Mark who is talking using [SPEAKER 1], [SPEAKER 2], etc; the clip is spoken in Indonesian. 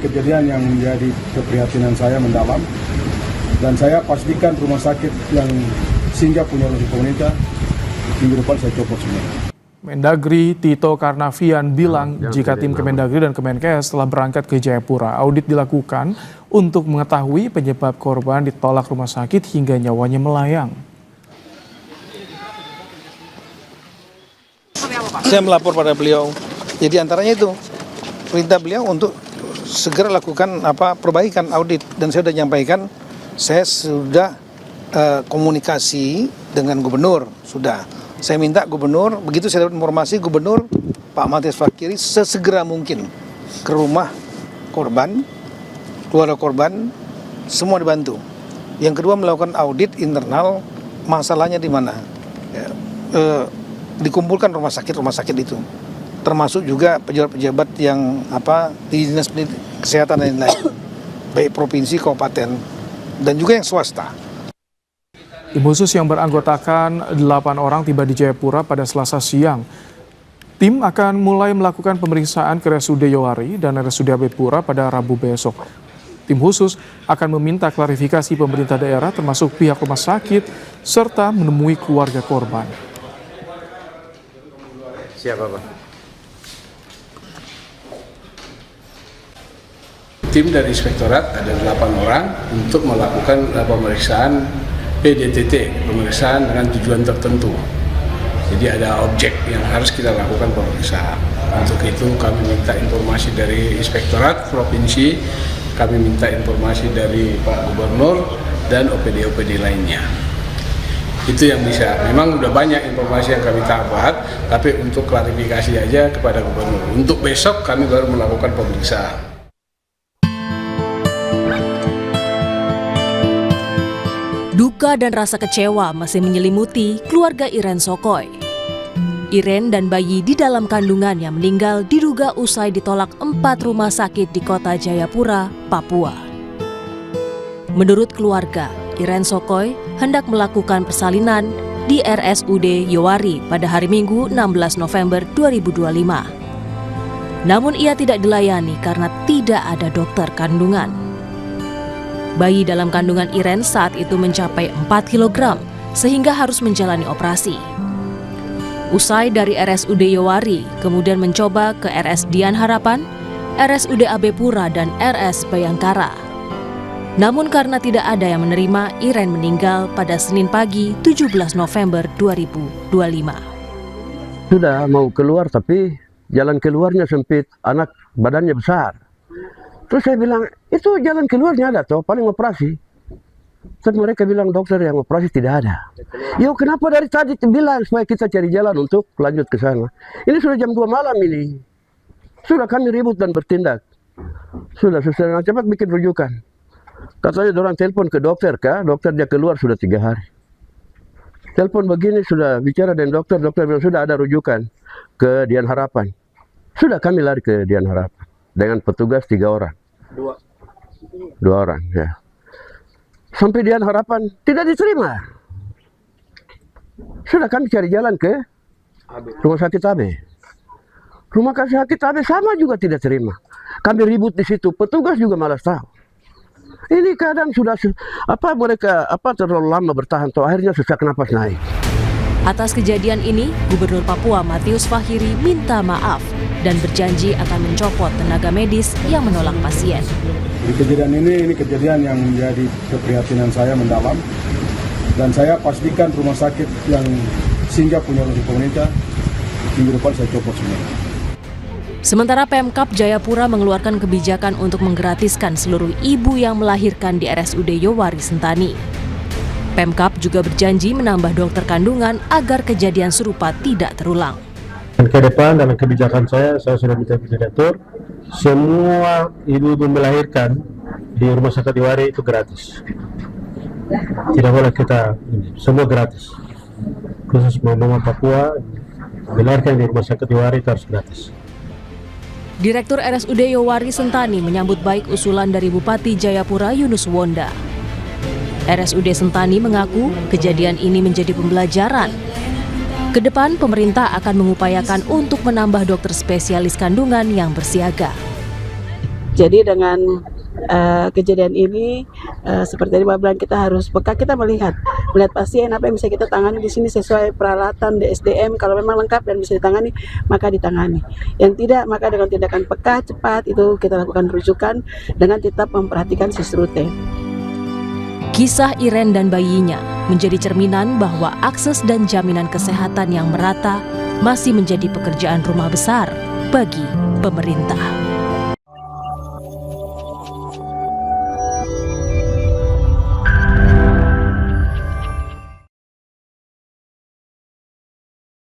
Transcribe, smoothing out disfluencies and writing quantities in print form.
[SPEAKER 1] kejadian yang menjadi keprihatinan saya mendalam, dan saya pastikan rumah sakit yang singgah punya oleh pemerintah minggu depan saya copot semua.
[SPEAKER 2] Mendagri Tito Karnavian bilang jika tim Kemendagri dan Kemenkes telah berangkat ke Jayapura, audit dilakukan untuk mengetahui penyebab korban ditolak rumah sakit hingga nyawanya melayang.
[SPEAKER 3] Saya melapor pada beliau, jadi antaranya itu perintah beliau untuk segera lakukan perbaikan audit, dan saya sudah nyampaikan, saya sudah komunikasi dengan gubernur, sudah. Saya minta gubernur, begitu saya dapat informasi, gubernur Pak Matius Fakiri sesegera mungkin ke rumah korban, keluarga korban, semua dibantu. Yang kedua melakukan audit internal, masalahnya di mana. Dikumpulkan rumah sakit itu, termasuk juga pejabat-pejabat yang di dinas kesehatan dan lain-lain, baik provinsi, kabupaten, dan juga yang swasta.
[SPEAKER 2] Tim khusus yang beranggotakan 8 orang tiba di Jayapura pada Selasa siang. Tim akan mulai melakukan pemeriksaan ke RSUD Yowari dan RSUD Abepura pada Rabu besok. Tim khusus akan meminta klarifikasi pemerintah daerah termasuk pihak rumah sakit serta menemui keluarga korban.
[SPEAKER 4] Siapa, Pak? Tim dari Inspektorat ada 8 orang untuk melakukan pemeriksaan PDTT, pemeriksaan dengan tujuan tertentu. Jadi ada objek yang harus kita lakukan pemeriksaan. Untuk itu kami minta informasi dari Inspektorat Provinsi, kami minta informasi dari Pak Gubernur dan OPD-OPD lainnya. Itu yang bisa. Memang udah banyak informasi yang kami dapat, tapi untuk klarifikasi aja kepada Gubernur. Untuk besok kami baru melakukan pemeriksaan.
[SPEAKER 5] Duka dan rasa kecewa masih menyelimuti keluarga Iren Sokoy. Iren dan bayi di dalam kandungannya meninggal diduga usai ditolak 4 rumah sakit di kota Jayapura, Papua. Menurut keluarga, Iren Sokoy hendak melakukan persalinan di RSUD Yowari pada hari Minggu 16 November 2025. Namun ia tidak dilayani karena tidak ada dokter kandungan. Bayi dalam kandungan Iren saat itu mencapai 4 kg sehingga harus menjalani operasi. Usai dari RSUD Yowari, kemudian mencoba ke RS Dian Harapan, RSUD Abepura, dan RS Bayangkara. Namun karena tidak ada yang menerima, Iren meninggal pada Senin pagi 17 November 2025.
[SPEAKER 6] Sudah mau keluar tapi jalan keluarnya sempit, anak badannya besar. Terus saya bilang, itu jalan keluarnya ada toh, paling operasi. Terus mereka bilang, dokter yang operasi tidak ada. Yo kenapa dari tadi bilang supaya kita cari jalan untuk lanjut ke sana. Ini sudah jam 2 malam ini. Sudah kami ribut dan bertindak. Sudah cepat bikin rujukan. Katanya orang telepon ke dokter kah? Dokter dia keluar sudah 3 hari. Telepon begini sudah bicara dengan dokter bilang sudah ada rujukan ke Dian Harapan. Sudah kami lari ke Dian Harapan dengan petugas 3 orang. 2 orang ya. Sampai Dian Harapan tidak diterima. Sudah kami cari jalan ke rumah sakit AB. Rumah sakit AB sama juga tidak terima. Kami ribut di situ, petugas juga malas tahu. Ini kadang sudah mereka terlalu lama bertahan, toh akhirnya sesak napas naik.
[SPEAKER 5] Atas kejadian ini, Gubernur Papua Matius Fakiri minta maaf dan berjanji akan mencopot tenaga medis yang menolak pasien.
[SPEAKER 1] Di kejadian ini kejadian yang menjadi keprihatinan saya mendalam, dan saya pastikan rumah sakit yang singgah punya oleh pemerintah minggu depan saya copot semua.
[SPEAKER 5] Sementara Pemkab Jayapura mengeluarkan kebijakan untuk menggratiskan seluruh ibu yang melahirkan di RSUD Yowari Sentani. Pemkab juga berjanji menambah dokter kandungan agar kejadian serupa tidak terulang.
[SPEAKER 7] Ke depan dalam kebijakan saya sudah minta diatur, semua ibu-ibu melahirkan di rumah sakit Yowari itu gratis. Tidak boleh kita, semua gratis. Khusus mama Papua, melahirkan di rumah sakit Yowari itu harus gratis.
[SPEAKER 5] Direktur RSUD Yowari Sentani menyambut baik usulan dari Bupati Jayapura Yunus Wonda. RSUD Sentani mengaku kejadian ini menjadi pembelajaran. Ke depan, pemerintah akan mengupayakan untuk menambah dokter spesialis kandungan yang bersiaga.
[SPEAKER 8] Jadi dengan kejadian ini seperti tadi Mbak bilang, kita harus peka, kita melihat pasien apa yang bisa kita tangani di sini sesuai peralatan di SDM. Kalau memang lengkap dan bisa ditangani, maka ditangani. Yang tidak, maka dengan tindakan peka cepat itu kita lakukan rujukan dengan tetap memperhatikan sisrute.
[SPEAKER 5] Kisah Iren dan bayinya menjadi cerminan bahwa akses dan jaminan kesehatan yang merata masih menjadi pekerjaan rumah besar bagi pemerintah.